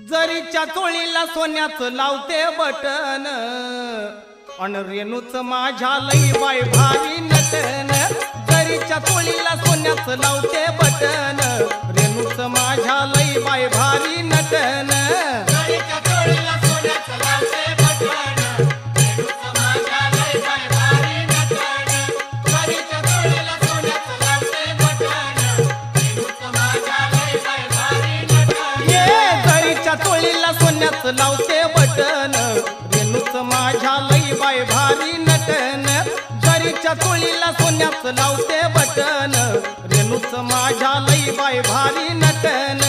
जरीच्या चोळीला सोन्याचं लावते बटन अन रेणूच माझ्या लई बाय भारी नटन जरीच्या चोळीला सोन्याचं लावते बटन रेणूच माझ्या लई बाय भारी नटन जरीच्या चोळीला सोन्याचं लावते बटन रेणूच माझ्या लई बाय भारी नटन जरीच्या चोळीला सोन्याचं लावते बटन रेणूच माझ्या लई बाय भारी नटन ये जरीच्या चोळीला सोन्याचं लावते बटन रेणूच माझ्या लई बाय भारी नटन जरीच्या चोळीला सोन्याचं लावते बटन रेणूच माझ्या लई बाय भारी नटन